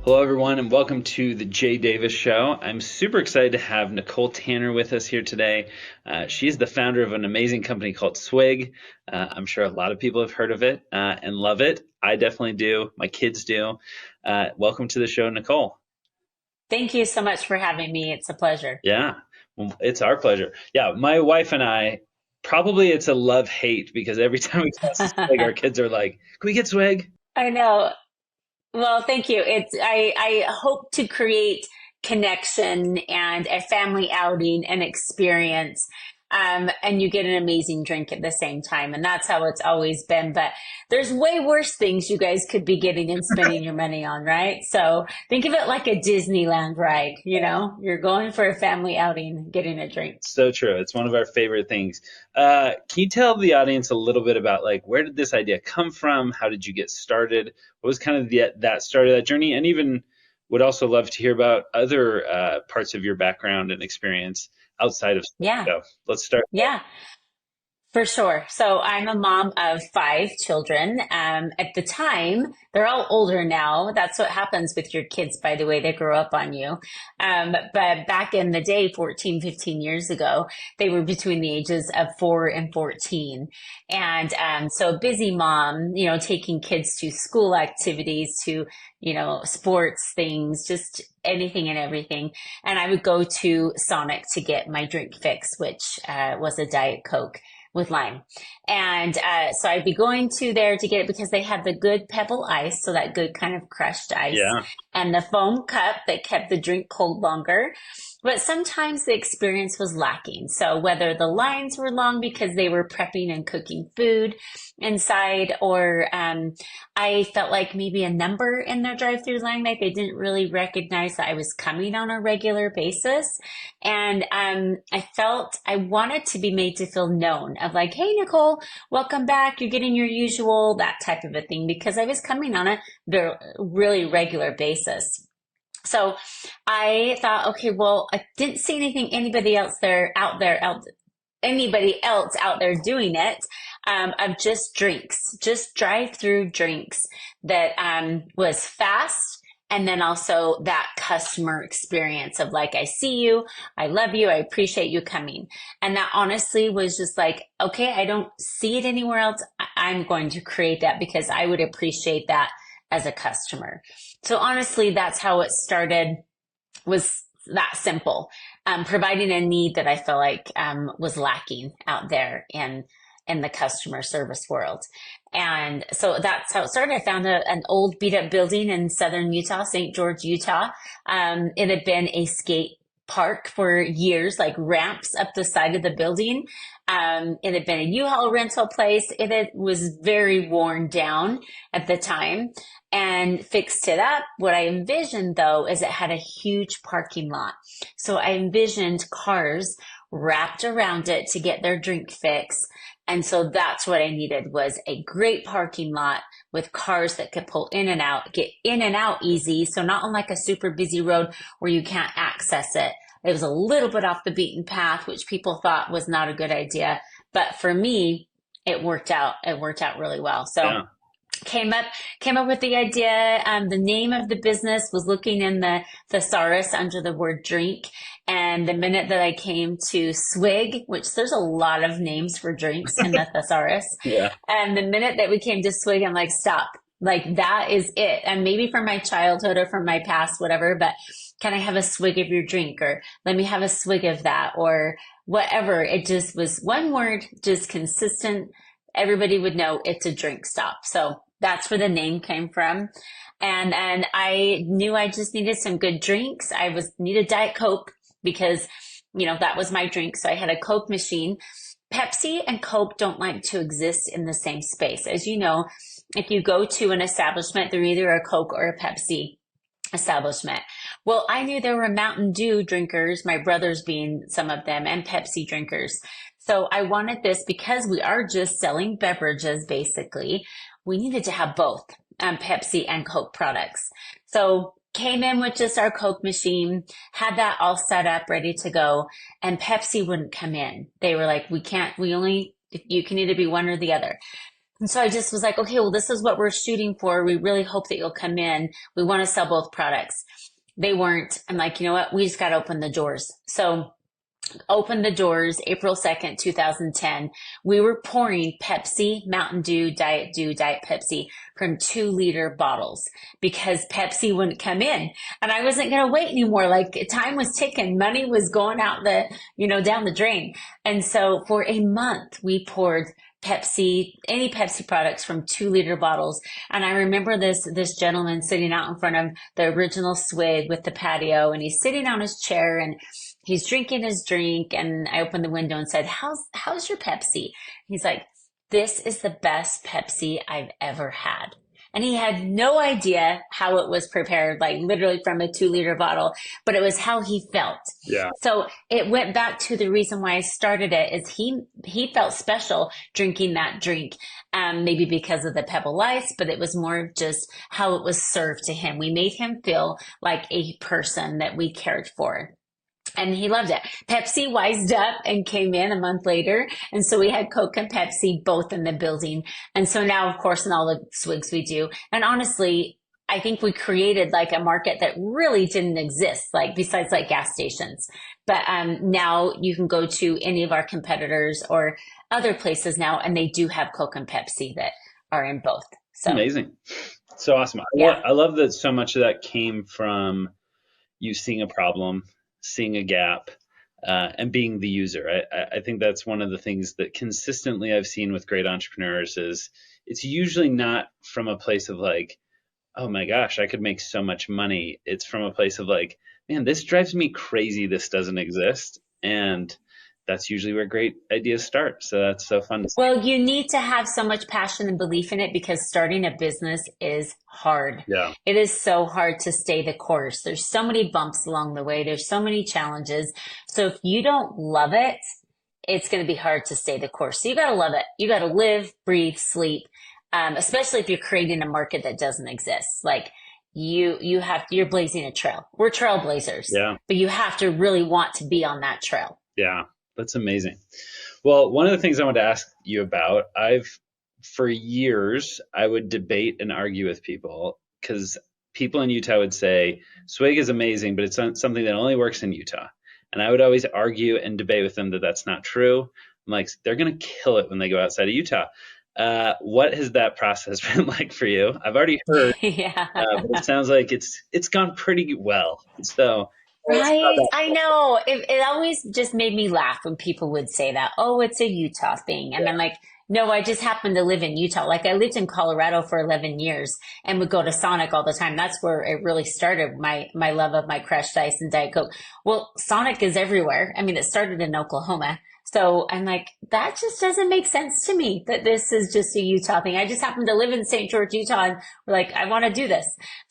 Hello, everyone, and welcome to the Jay Davis Show. I'm super excited to have Nicole Tanner with us here today. She's the founder of an amazing company called Swig. I'm sure a lot of people have heard of it and love it. I definitely do. My kids do. Welcome to the show, Nicole. Thank you so much for having me. It's a pleasure. Yeah, well, it's our pleasure. Yeah, my wife and I, probably it's a love-hate because every time we pass a Swig, our kids are like, "Can we get Swig?" I know. Well, thank you. I hope to create connection and a family outing and experience. And you get an amazing drink at the same time. And that's how it's always been. But there's way worse things you guys could be getting and spending your money on, right? So think of it like a Disneyland ride, you're going for a family outing, getting a drink. So true. It's one of our favorite things. Can you tell the audience a little bit about like where did this idea come from? How did you get started? What was kind of that start of that journey? And even would also love to hear about other parts of your background and experience outside of Yeah. so let's start. Yeah. For sure. So I'm a mom of five children. At the time, they're all older now. That's what happens with your kids, by the way, they grow up on you. But back in the day, 14, 15 years ago, they were between the ages of 4 and 14. And so busy mom, taking kids to school activities, to, sports things, just anything and everything. And I would go to Sonic to get my drink fix, which was a Diet Coke with lime. And so I'd be going to there to get it because they had the good pebble ice, so that good kind of crushed ice, Yeah. and the foam cup that kept the drink cold longer. But sometimes the experience was lacking. So whether the lines were long because they were prepping and cooking food inside, or I felt like maybe a number in their drive-through line, like they didn't really recognize that I was coming on a regular basis. And I felt I wanted to be made to feel known of like, hey, Nicole, welcome back. You're getting your usual, that type of a thing, because I was coming on a really regular basis. So I thought, okay, well, I didn't see anything, anybody else out there doing it, of just drinks, just drive-through drinks that was fast. And then also that customer experience of like, I see you, I love you, I appreciate you coming. And that honestly was just like, okay, I don't see it anywhere else. I'm going to create that because I would appreciate that as a customer. So honestly, that's how it started, was that simple. Providing a need that I feel like was lacking out there in the customer service world. And so that's how it started. I found an old beat up building in southern Utah, St. George, Utah. It had been a skate park for years, like ramps up the side of the building. It had been a U-Haul rental place. Was very worn down at the time, and fixed it up. What I envisioned though is it had a huge parking lot. So I envisioned cars wrapped around it to get their drink fix. And so that's what I needed, was a great parking lot with cars that could pull in and out, get in and out easy. So not on like a super busy road where you can't access it. It was a little bit off the beaten path, which people thought was not a good idea. But for me, it worked out. It worked out really well. So Yeah. came up with the idea. The name of the business was looking in the thesaurus under the word drink. And the minute that I came to Swig, which there's a lot of names for drinks in the thesaurus, Yeah. and the minute that we came to Swig, I'm like, stop. Like, that is it. And maybe from my childhood or from my past, whatever, but can I have a swig of your drink? Or let me have a swig of that, or whatever. It just was one word, just consistent. Everybody would know it's a drink stop. So that's where the name came from. And I knew I just needed some good drinks. Needed Diet Coke because, that was my drink. So I had a Coke machine. Pepsi and Coke don't like to exist in the same space. As you know, if you go to an establishment, they're either a Coke or a Pepsi establishment. Well, I knew there were Mountain Dew drinkers, my brothers being some of them, and Pepsi drinkers. So I wanted this because we are just selling beverages, basically. We needed to have both Pepsi and Coke products. So came in with just our Coke machine, had that all set up, ready to go, and Pepsi wouldn't come in. They were like, you can either be one or the other. And so I just was like, okay, well, this is what we're shooting for. We really hope that you'll come in. We want to sell both products. They weren't. I'm like, you know what? We just got to open the doors. So opened the doors April 2nd, 2010. We were pouring Pepsi, Mountain Dew, Diet Pepsi from 2-liter bottles because Pepsi wouldn't come in. And I wasn't going to wait anymore. Like time was ticking. Money was going out down the drain. And so for a month, we poured any Pepsi products from 2-liter bottles. And I remember this gentleman sitting out in front of the original Swig with the patio, and he's sitting on his chair and he's drinking his drink. And I opened the window and said, how's your Pepsi? He's like, this is the best Pepsi I've ever had. And he had no idea how it was prepared, like literally from a 2-liter bottle, but it was how he felt. Yeah. So it went back to the reason why I started it is he felt special drinking that drink, maybe because of the Pebble Ice, but it was more just how it was served to him. We made him feel like a person that we cared for. And he loved it. Pepsi wised up and came in a month later. And so we had Coke and Pepsi both in the building. And so now, of course, in all the Swigs we do. And honestly, I think we created like a market that really didn't exist, like besides like gas stations. But now you can go to any of our competitors or other places now, and they do have Coke and Pepsi that are in both. So Amazing. So awesome. yeah. I love that so much of that came from you seeing a problem, seeing a gap, and being the user. I think that's one of the things that consistently I've seen with great entrepreneurs is it's usually not from a place of like, oh my gosh, I could make so much money. It's from a place of like, man, this drives me crazy. This doesn't exist. And that's usually where great ideas start. So that's so fun to see. Well, you need to have so much passion and belief in it because starting a business is hard. Yeah. It is so hard to stay the course. There's so many bumps along the way. There's so many challenges. So if you don't love it, it's going to be hard to stay the course. So you got to love it. You got to live, breathe, sleep, especially if you're creating a market that doesn't exist. Like you're blazing a trail. We're trailblazers. Yeah. But you have to really want to be on that trail. Yeah. That's amazing. Well, one of the things I want to ask you about, for years, I would debate and argue with people because people in Utah would say, Swig is amazing, but it's something that only works in Utah. And I would always argue and debate with them that that's not true. I'm like, they're going to kill it when they go outside of Utah. What has that process been like for you? I've already heard, Yeah. but it sounds like it's gone pretty well. So Right. I know. It always just made me laugh when people would say that. Oh, it's a Utah thing. And I'm like, no, I just happen to live in Utah. Like I lived in Colorado for 11 years and would go to Sonic all the time. That's where it really started, my love of my crushed ice and Diet Coke. Well, Sonic is everywhere. I mean, it started in Oklahoma. So I'm like, that just doesn't make sense to me that this is just a Utah thing. I just happen to live in St. George, Utah, and we're like, I want to do this.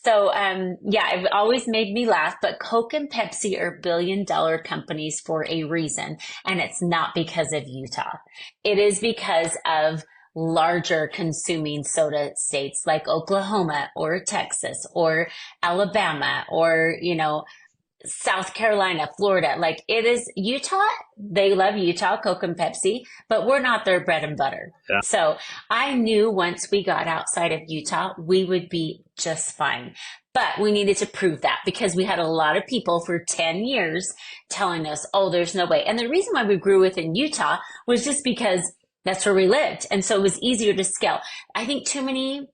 So, yeah, it always made me laugh, but Coke and Pepsi are billion-dollar companies for a reason. And it's not because of Utah. It is because of larger consuming soda states like Oklahoma or Texas or Alabama or, South Carolina, Florida. Like it is Utah. They love Utah, Coke and Pepsi, but we're not their bread and butter. Yeah. So I knew once we got outside of Utah, we would be just fine. But we needed to prove that because we had a lot of people for 10 years telling us, oh, there's no way. And the reason why we grew within Utah was just because that's where we lived. And so it was easier to scale. I think too many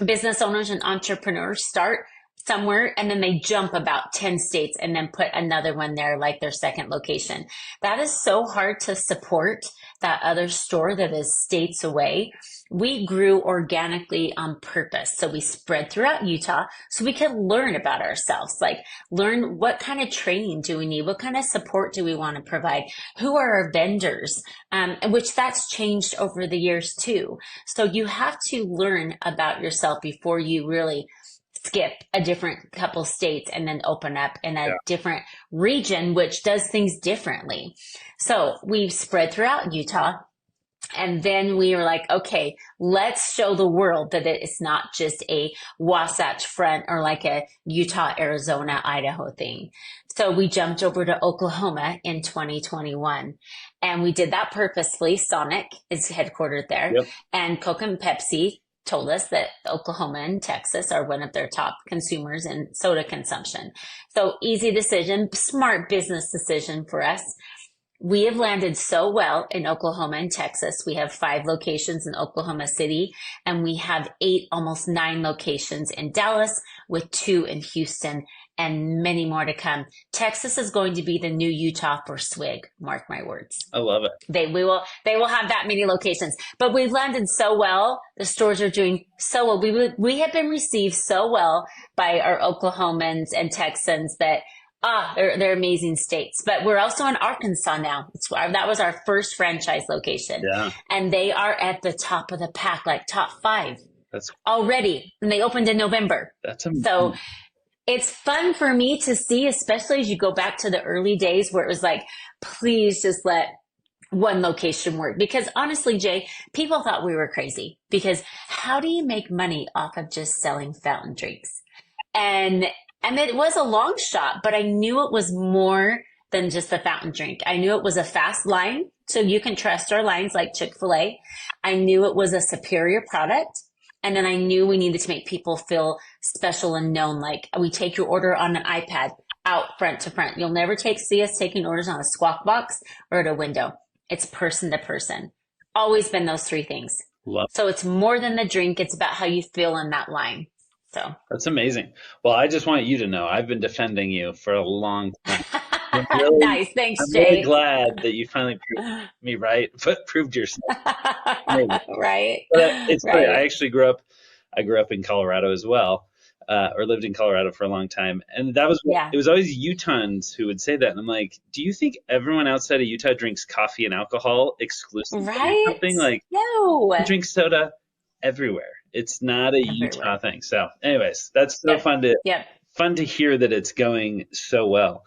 business owners and entrepreneurs start somewhere and then they jump about 10 states and then put another one there like their second location. That is so hard to support that other store that is states away. We grew organically on purpose. So we spread throughout Utah so we could learn about ourselves, like learn what kind of training do we need? What kind of support do we want to provide? Who are our vendors? Which that's changed over the years too. So you have to learn about yourself before you really skip a different couple states and then open up in a different region, which does things differently. So we've spread throughout Utah. And then we were like, okay, let's show the world that it's not just a Wasatch Front or like a Utah, Arizona, Idaho thing. So we jumped over to Oklahoma in 2021. And we did that purposefully. Sonic is headquartered there. Yep. And Coke and Pepsi told us that Oklahoma and Texas are one of their top consumers in soda consumption. So easy decision, smart business decision for us. We have landed so well in Oklahoma and Texas. We have 5 locations in Oklahoma City, and we have 8, almost 9 locations in Dallas, with 2 in Houston, and many more to come. Texas is going to be the new Utah for Swig. Mark my words. I love it. They will have that many locations, but we've landed so well. The stores are doing so well. We have been received so well by our Oklahomans and Texans that they're amazing states. But we're also in Arkansas now. That was our first franchise location. Yeah. And they are at the top of the pack, like top 5 That's already. And they opened in November. That's amazing. So it's fun for me to see, especially as you go back to the early days where it was like, please just let one location work. Because honestly, Jay, people thought we were crazy, because how do you make money off of just selling fountain drinks? And it was a long shot, but I knew it was more than just a fountain drink. I knew it was a fast line, so you can trust our lines like Chick-fil-A. I knew it was a superior product. And then I knew we needed to make people feel special and known. Like, we take your order on an iPad out front to front. You'll never see us taking orders on a squawk box or at a window. It's person to person. Always been those 3 things. Love. So it's more than the drink. It's about how you feel in that line. So That's amazing. Well, I just want you to know I've been defending you for a long time. nice. Thanks, I'm Jay. really glad that you finally proved me right, but proved yourself. Right. But it's right. funny. I grew up in Colorado as well, or lived in Colorado for a long time. And it was always Utahns who would say that. And I'm like, do you think everyone outside of Utah drinks coffee and alcohol exclusively? Right. Or something like, no. You drink soda everywhere. It's not a Utah thing. So anyways, that's so fun to hear that it's going so well.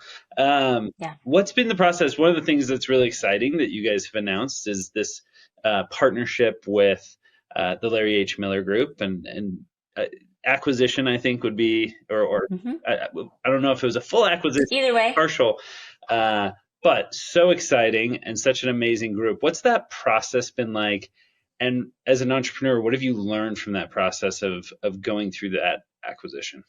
What's been the process? One of the things that's really exciting that you guys have announced is this partnership with the Larry H. Miller Group, and acquisition, I think, would be, or I don't know if it was a full acquisition, either way, partial, but so exciting and such an amazing group. What's that process been like? And as an entrepreneur, what have you learned from that process of going through that acquisition?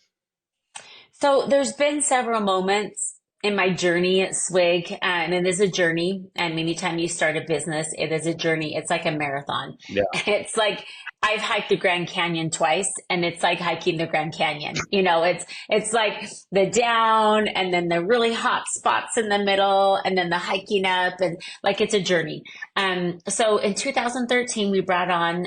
So there's been several moments in my journey at Swig, and it is a journey. And anytime you start a business, it is a journey. It's like a marathon. Yeah. It's like, I've hiked the Grand Canyon twice, and it's like hiking the Grand Canyon. You know, it's like the down, and then the really hot spots in the middle, and then the hiking up, and like, it's a journey. So in 2013, we brought on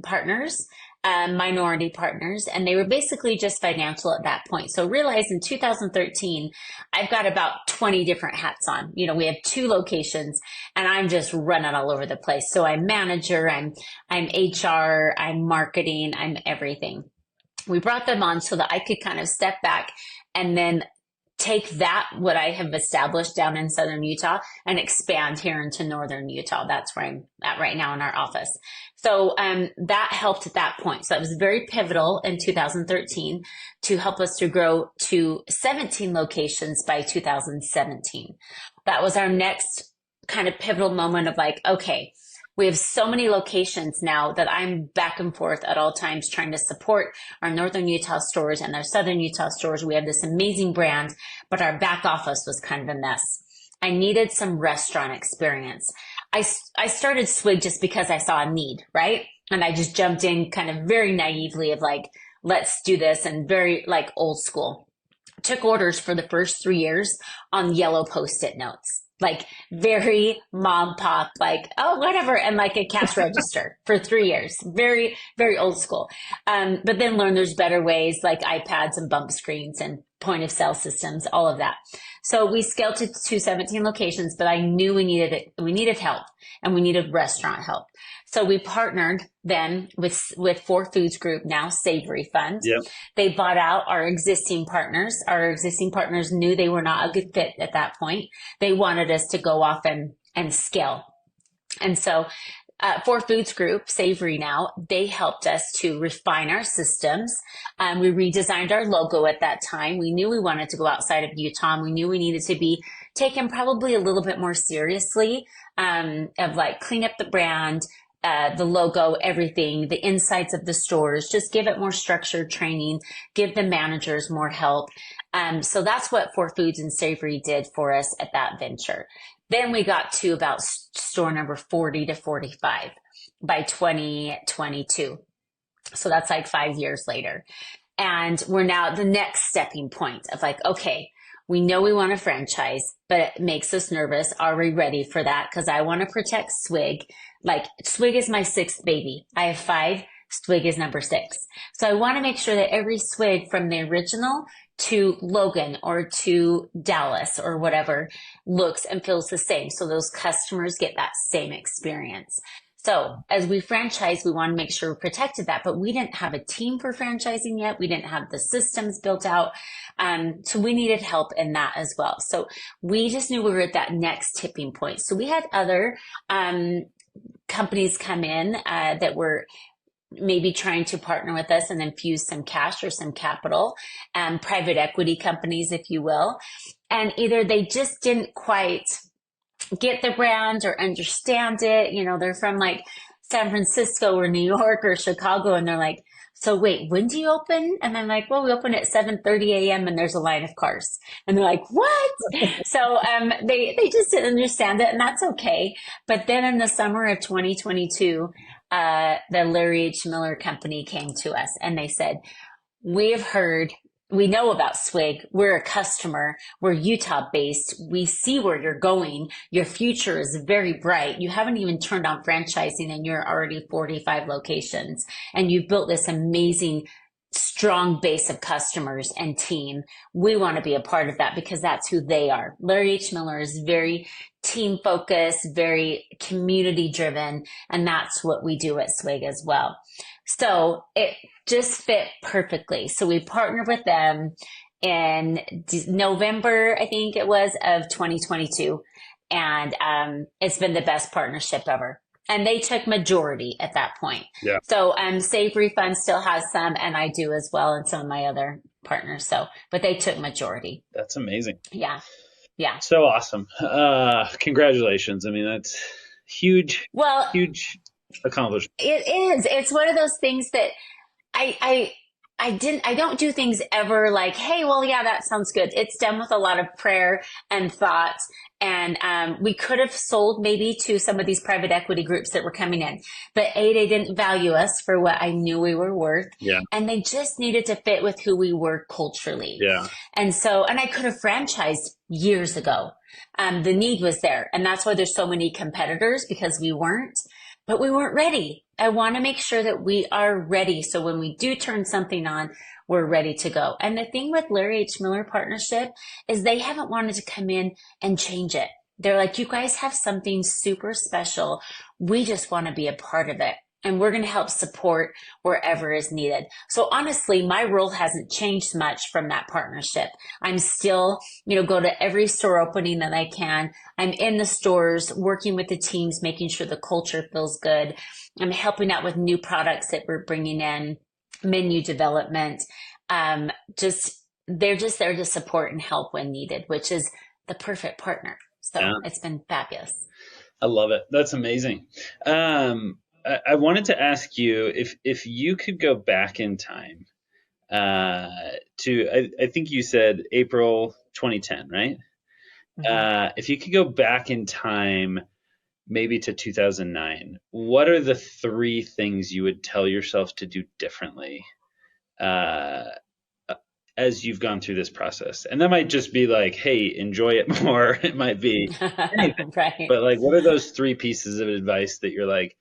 partners, minority partners, and they were basically just financial at that point. So realize in 2013, I've got about 20 different hats on. You know, we have 2 locations, and I'm just running all over the place. So I'm manager, I'm HR, I'm marketing, I'm everything. We brought them on so that I could kind of step back and then take that, what I have established down in Southern Utah, and expand here into Northern Utah. That's where I'm at right now in our office. So that helped at that point. So that was very pivotal in 2013 to help us to grow to 17 locations by 2017. That was our next kind of pivotal moment of like, okay, we have so many locations now that I'm back and forth at all times trying to support our Northern Utah stores and our Southern Utah stores. We have this amazing brand, but our back office was kind of a mess. I needed some restaurant experience. I started Swig just because I saw a need, right? And I just jumped in kind of very naively of like, let's do this, and very like old school. Took orders for the first 3 years on yellow Post-it notes. Like very mom pop, like, oh, whatever. And like a cash register for 3 years. Very, very old school. But then learn there's better ways like iPads and bump screens and point of sale systems, all of that. So we scaled to 17 locations, but I knew we needed help, and we needed restaurant help. So we partnered then with 4 Foods Group, now Savory Fund. Yep. They bought out our existing partners. Our existing partners knew they were not a good fit at that point. They wanted us to go off and scale. And so 4 Foods Group, Savory now, they helped us to refine our systems. We redesigned our logo at that time. We knew we wanted to go outside of Utah. We knew we needed to be taken probably a little bit more seriously of like clean up the brand, the logo, everything, the insides of the stores, just give it more structured training, give the managers more help. So that's what For Foods and Savory did for us at that venture. Then we got to about store number 40 to 45 by 2022. So that's like 5 years later. And we're now at the next stepping point of like, okay, we know we want a franchise, but it makes us nervous. Are we ready for that? Because I want to protect Swig. Like Swig is my sixth baby. I have five. Swig is number six. So I want to make sure that every Swig from the original to Logan or to Dallas or whatever looks and feels the same. So those customers get that same experience. So as we franchise, we want to make sure we protected that, but we didn't have a team for franchising yet. We didn't have the systems built out. So we needed help in that as well. So we just knew we were at that next tipping point. So we had other, companies come in, that were maybe trying to partner with us and infuse some cash or some capital, private equity companies, if you will. And either they just didn't quite get the brand or understand it. You know, they're from like San Francisco or New York or Chicago, and they're like, so wait, when do you open? And I'm like, well, we open at 7:30 a.m. and there's a line of cars. And they're like, what? So they just didn't understand it, and that's okay. But then in the summer of 2022, the Larry H. Miller Company came to us and they said, we know about Swig. We're a customer. We're Utah based. We see where you're going. Your future is very bright. You haven't even turned on franchising and you're already 45 locations, and you've built this amazing, strong base of customers and team. We want to be a part of that because that's who they are. Larry H. Miller is very team focused, very community driven, and that's what we do at Swig as well. So it just fit perfectly. So we partnered with them in November, I think it was, of 2022. And it's been the best partnership ever. And they took majority at that point. Yeah. So Savory Fund still has some, and I do as well, and some of my other partners. So, but they took majority. That's amazing. Yeah. Yeah. So awesome. Congratulations. I mean, that's huge, Well, huge accomplishment. it is. It's one of those things that I don't do things ever like, hey, well, yeah, that sounds good. It's done with a lot of prayer and thought. And we could have sold maybe to some of these private equity groups that were coming in, but they didn't value us for what I knew we were worth. Yeah. And they just needed to fit with who we were culturally. Yeah. And so, and I could have franchised years ago. The need was there. And that's why there's so many competitors, because we weren't. But we weren't ready. I want to make sure that we are ready. So when we do turn something on, we're ready to go. And the thing with Larry H. Miller partnership is they haven't wanted to come in and change it. They're like, you guys have something super special. We just want to be a part of it. And we're going to help support wherever is needed. So honestly, my role hasn't changed much from that partnership. I'm still, go to every store opening that I can. I'm in the stores, working with the teams, making sure the culture feels good. I'm helping out with new products that we're bringing in, menu development. They're just there to support and help when needed, which is the perfect partner. So yeah. It's been fabulous. I love it. That's amazing. I wanted to ask you if you could go back in time I think you said April 2010, right? Mm-hmm. If you could go back in time, maybe to 2009, what are the three things you would tell yourself to do differently as you've gone through this process? And that might just be like, hey, enjoy it more. It might be anything. Right. But like, what are those three pieces of advice that you're like,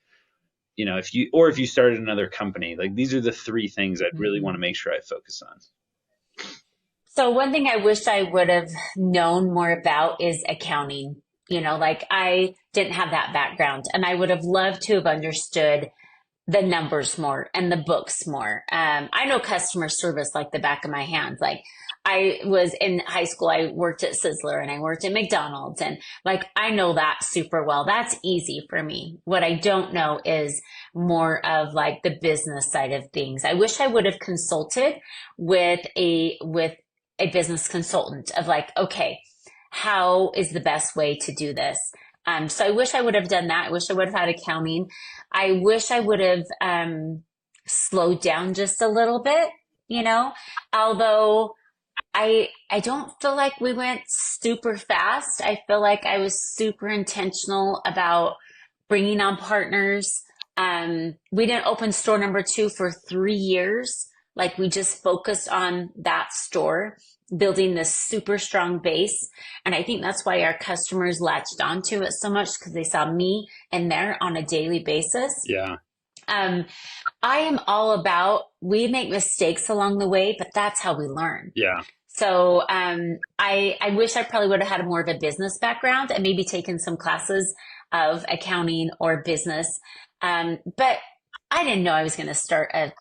if you started another company, like these are the three things I'd really want to make sure I focus on. So one thing I wish I would have known more about is accounting. Like I didn't have that background, and I would have loved to have understood the numbers more and the books more. I know customer service like the back of my hand. Like I was in high school, I worked at Sizzler and I worked at McDonald's, and like I know that super well. That's easy for me. What I don't know is more of like the business side of things. I wish I would have consulted with a business consultant of like, okay, how is the best way to do this? So I wish I would have done that. I wish I would have had accounting. I wish I would have slowed down just a little bit, you know, although I don't feel like we went super fast. I feel like I was super intentional about bringing on partners. We didn't open store number two for 3 years. Like we just focused on that store, building this super strong base. And I think that's why our customers latched onto it so much because they saw me in there on a daily basis. Yeah. Um, I am all about we make mistakes along the way, but that's how we learn. Yeah. So I wish I probably would have had more of a business background and maybe taken some classes of accounting or business. But I didn't know I was going to start a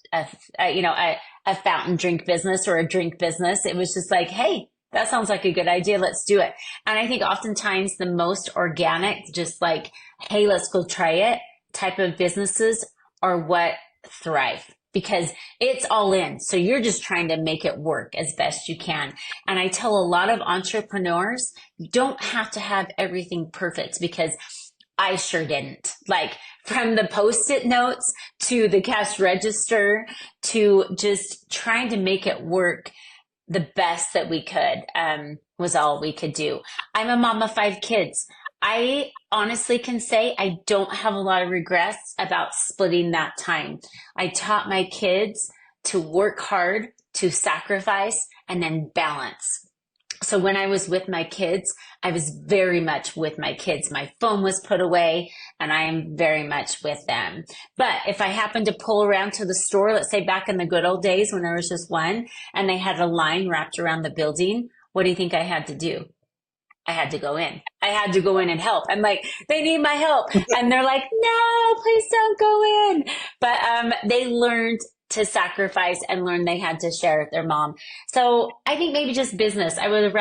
fountain drink business or a drink business. It was just like, hey, that sounds like a good idea. Let's do it. And I think oftentimes the most organic, just like, hey, let's go try it type of businesses are what thrive because it's all in. So you're just trying to make it work as best you can. And I tell a lot of entrepreneurs, you don't have to have everything perfect because I sure didn't. Like from the post-it notes to the cash register to just trying to make it work the best that we could was all we could do. I'm a mom of 5 kids. I honestly can say I don't have a lot of regrets about splitting that time. I taught my kids to work hard, to sacrifice, and then balance. So when I was with my kids, I was very much with my kids. My phone was put away and I am very much with them. But if I happened to pull around to the store, let's say back in the good old days when there was just one and they had a line wrapped around the building, what do you think I had to do? I had to go in. I had to go in and help. I'm like, they need my help. And they're like, no, please don't go in. But they learned to sacrifice and learn they had to share with their mom. So I think maybe just business. I would have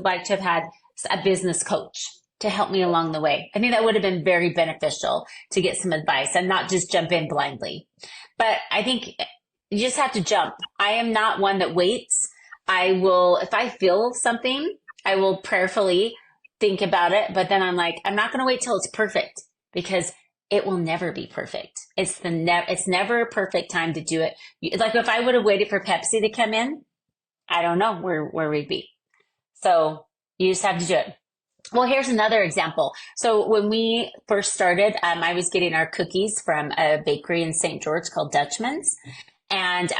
liked to have had a business coach to help me along the way. I think that would have been very beneficial to get some advice and not just jump in blindly. But I think you just have to jump. I am not one that waits. I will, if I feel something, I will prayerfully think about it. But then I'm like, I'm not going to wait till it's perfect because it will never be perfect. It's never a perfect time to do it. Like if I would have waited for Pepsi to come in, I don't know where we'd be. So you just have to do it. Well, here's another example. So when we first started, I was getting our cookies from a bakery in St. George called Dutchman's. And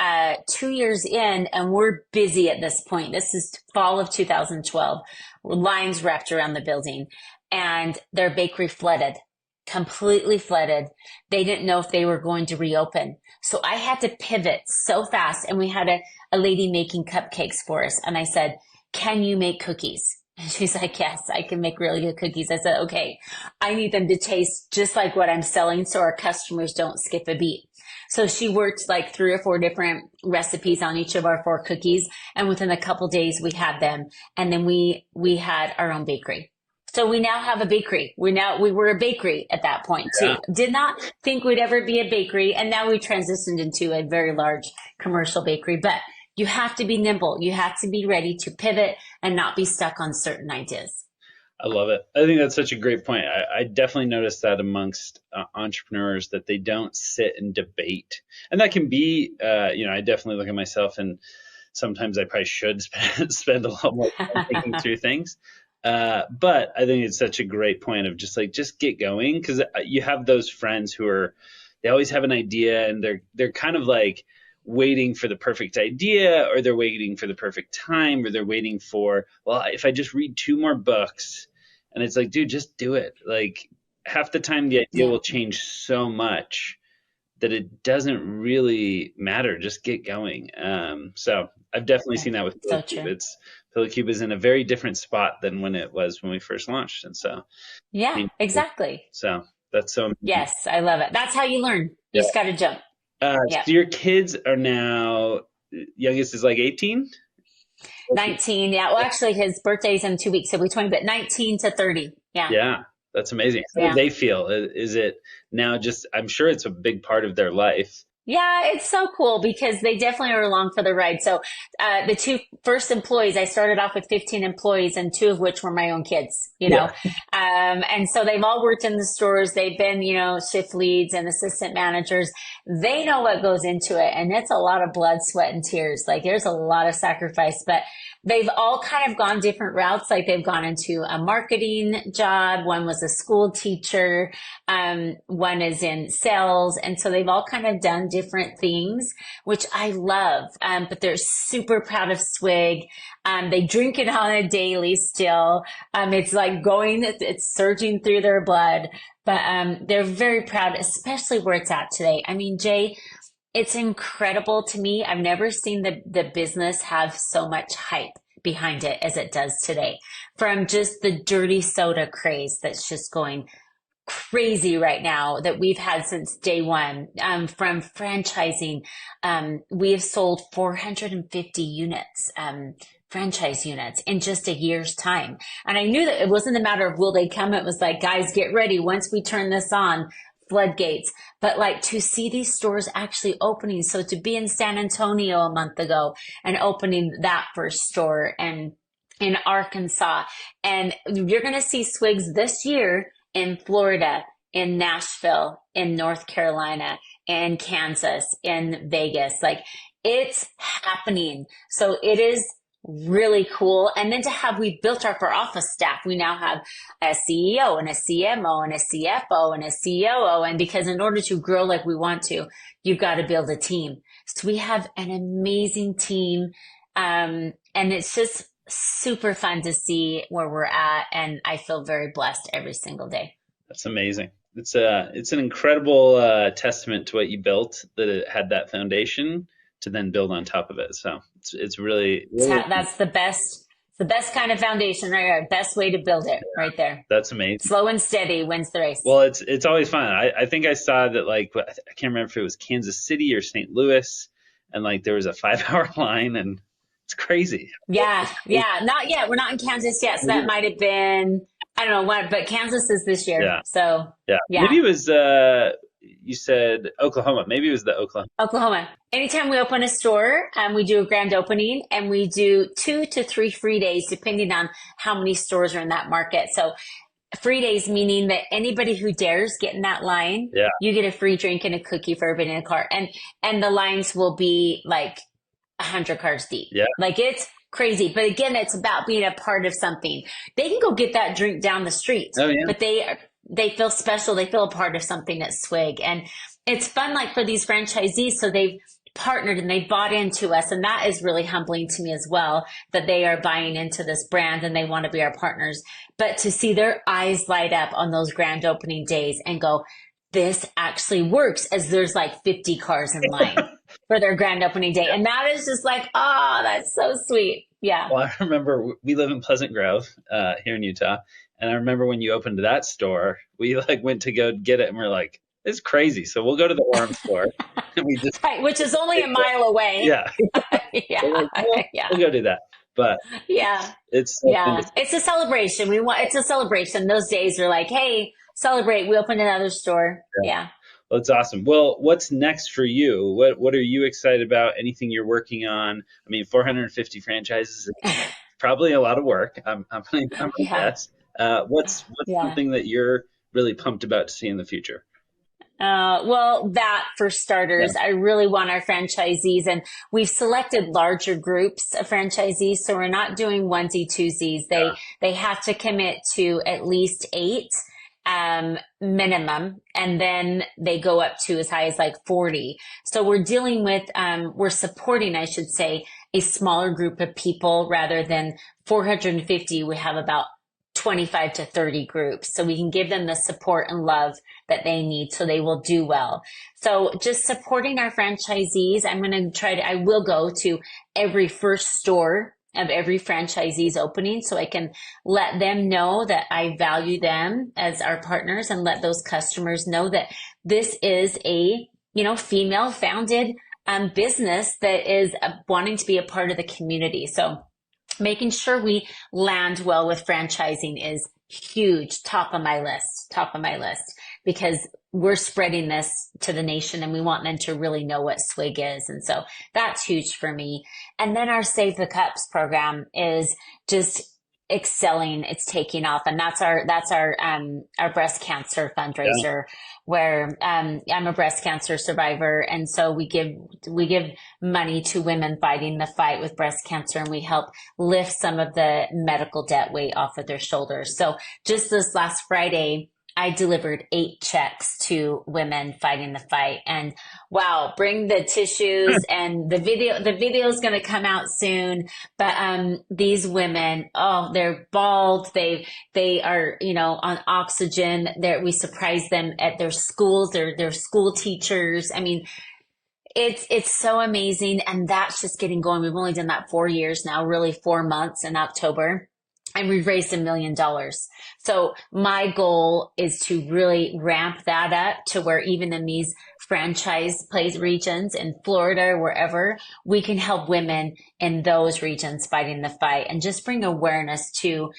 2 years in, and we're busy at this point. This is fall of 2012. Lines wrapped around the building. And their bakery flooded, completely flooded. They didn't know if they were going to reopen. So I had to pivot so fast. And we had a lady making cupcakes for us. And I said, can you make cookies? And she's like, yes, I can make really good cookies. I said, okay, I need them to taste just like what I'm selling so our customers don't skip a beat. So she worked like 3 or 4 different recipes on each of our 4 cookies. And within a couple days we had them. And then we had our own bakery. So we now have a bakery. We were a bakery at that point too. Yeah. Did not think we'd ever be a bakery. And now we transitioned into a very large commercial bakery, but you have to be nimble. You have to be ready to pivot and not be stuck on certain ideas. I love it. I think that's such a great point. I definitely noticed that amongst entrepreneurs that they don't sit and debate. And that can be, I definitely look at myself and sometimes I probably should spend a lot more time thinking through things. But I think it's such a great point of just get going because you have those friends they always have an idea and they're kind of like waiting for the perfect idea or they're waiting for the perfect time or they're waiting for, well, if I just read 2 more books and it's like, dude, just do it. Like half the time the idea will change so much that it doesn't really matter. Just get going. So I've definitely seen that with PilloCube. PilloCube is in a very different spot than when it was when we first launched. And so, exactly. So that's so amazing. Yes, I love it. That's how you learn. You just got to jump. So your kids are now, youngest is like 18? 19. Yeah. Well, actually his birthday's in 2 weeks. So we're 20, but 19 to 30. Yeah. Yeah. That's amazing. How do they feel? Is it now just, I'm sure it's a big part of their life. Yeah, it's so cool because they definitely are along for the ride. So, the two first employees, I started off with 15 employees and two of which were my own kids, you know. Yeah. And so they've all worked in the stores. They've been, shift leads and assistant managers. They know what goes into it. And it's a lot of blood, sweat, and tears. Like there's a lot of sacrifice, but they've all kind of gone different routes. Like they've gone into a marketing job. One was a school teacher. One is in sales. And so they've all kind of done different things, which I love. But they're super proud of Swig. They drink it on a daily still. It's like it's surging through their blood, but, they're very proud, especially where it's at today. I mean, Jay, it's incredible to me. I've never seen the business have so much hype behind it as it does today. From just the dirty soda craze that's just going crazy right now that we've had since day one. From franchising, we have sold 450 units, franchise units in just a year's time. And I knew that it wasn't a matter of will they come. It was like, guys, get ready. Once we turn this on, floodgates. But like to see these stores actually opening. So to be in San Antonio a month ago and opening that first store, and in Arkansas, and you're going to see Swigs this year in Florida, in Nashville, in North Carolina, in Kansas, in Vegas. Like it's happening. So it is really cool. And then we built up our office staff. We now have a CEO and a CMO and a CFO and a COO. And because in order to grow like we want to, you've got to build a team. So we have an amazing team. And it's just super fun to see where we're at. And I feel very blessed every single day. That's amazing. It's an incredible testament to what you built, that it had that foundation to then build on top of it. So it's really, really, That's the best kind of foundation right there. Best way to build it right there. that's amazing. Slow and steady wins the race. Well, it's always fun. I think I saw that, like, I can't remember if it was Kansas City or St. Louis, and like there was a 5 hour line, and it's crazy. Yeah, yeah. Not yet. We're not in Kansas yet. So that might have been, I don't know what, but Kansas is this year. Yeah. So Yeah. yeah. Maybe it was you said Oklahoma. Maybe it was the Oklahoma. Oklahoma. Anytime we open a store, we do a grand opening and we do 2 to 3 free days, depending on how many stores are in that market. So free days meaning that anybody who dares get in that line, Yeah. you get a free drink and a cookie for everybody in a cart. And the lines will be like 100 cars deep. Yeah. Like it's crazy. But again, it's about being a part of something. They can go get that drink down the street, Oh yeah. but they feel special. They feel a part of something at Swig. And it's fun, like for these franchisees. So they've partnered and they bought into us. And that is really humbling to me as well, that they are buying into this brand and they want to be our partners. But to see their eyes light up on those grand opening days and go, this actually works, as there's like 50 cars in line for their grand opening day. And that is just like, oh, that's so sweet. Yeah. Well, I remember we live in Pleasant Grove here in Utah, and I remember when you opened that store, we like went to go get it, and we're like, it's crazy. So we'll go to the Orem store, and we just Right, which is only a mile away. yeah, Yeah. we're like, well, Yeah. we'll go do that. But Yeah. it's so fun Yeah. to- It's a celebration. It's a celebration. Those days are like, hey, celebrate. We opened another store. Yeah. Well, it's awesome. Well, what's next for you? What are you excited about? Anything you're working on? I mean, 450 franchises is probably a lot of work. I'm gonna Yeah. guess. What's Yeah. something that you're really pumped about to see in the future? Well, that for starters, I really want our franchisees, and we've selected larger groups of franchisees. So we're not doing onesie twosies. They have to commit to at least 8, minimum. And then they go up to as high as like 40. So we're dealing with, we're supporting, I should say, a smaller group of people rather than 450. We have about 25 to 30 groups. So we can give them the support and love that they need so they will do well. So just supporting our franchisees. I will go to every first store of every franchisee's opening so I can let them know that I value them as our partners, and let those customers know that this is a, female founded business that is wanting to be a part of the community. So making sure we land well with franchising is huge, top of my list, because we're spreading this to the nation and we want them to really know what Swig is. And so that's huge for me. And then our Save the Cups program is just excelling. It's taking off. And our breast cancer Yeah. fundraiser where, I'm a breast cancer survivor. And so we give money to women fighting the fight with breast cancer, and we help lift some of the medical debt weight off of their shoulders. So just this last Friday, I delivered 8 checks to women fighting the fight. And wow, bring the tissues, and the video is going to come out soon. But these women, oh, they're bald. They are, on oxygen. We surprise them at their schools. They're school teachers. I mean, it's so amazing. And that's just getting going. We've only done that 4 years now, really 4 months in October. And we've raised $1 million. So my goal is to really ramp that up to where even in these franchise place regions in Florida or wherever, we can help women in those regions fighting the fight and just bring awareness to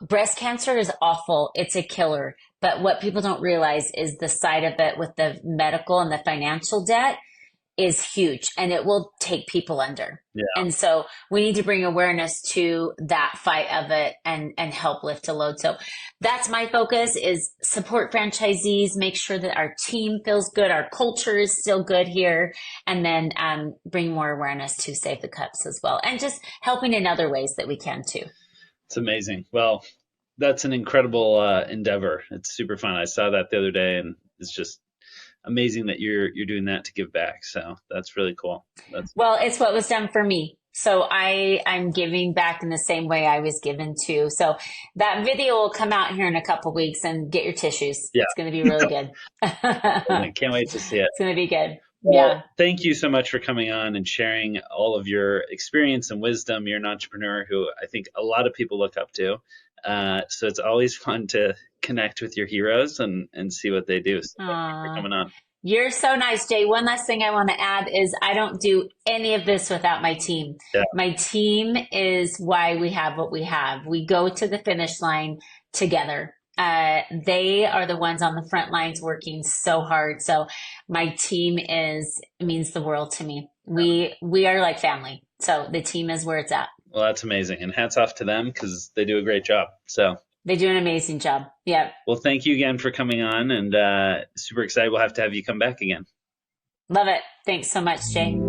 breast cancer is awful. It's a killer. But what people don't realize is the side of it with the medical and the financial debt is huge, and it will take people under. Yeah. And so we need to bring awareness to that fight of it and help lift a load. So that's my focus, is support franchisees, make sure that our team feels good, our culture is still good here, and then bring more awareness to Save the Cups as well, and just helping in other ways that we can too. It's amazing. Well, that's an incredible endeavor. It's super fun. I saw that the other day, and it's just amazing that you're doing that to give back. So that's really cool. Well, it's what was done for me. So I'm giving back in the same way I was given to. So that video will come out here in a couple weeks, and get your tissues. Yeah. It's going to be really good. I can't wait to see it. It's going to be good. Well, Yeah. thank you so much for coming on and sharing all of your experience and wisdom. You're an entrepreneur who I think a lot of people look up to. So it's always fun to connect with your heroes and see what they do. So thank you for coming on. You're so nice, Jay. One last thing I want to add is I don't do any of this without my team. Yeah. My team is why we have what we have. We go to the finish line together. They are the ones on the front lines working so hard. So my team means the world to me. We are like family. So the team is where it's at. Well, that's amazing. And hats off to them because they do a great job. So they do an amazing job. Yeah. Well, thank you again for coming on, and super excited. We'll have to have you come back again. Love it. Thanks so much, Jay.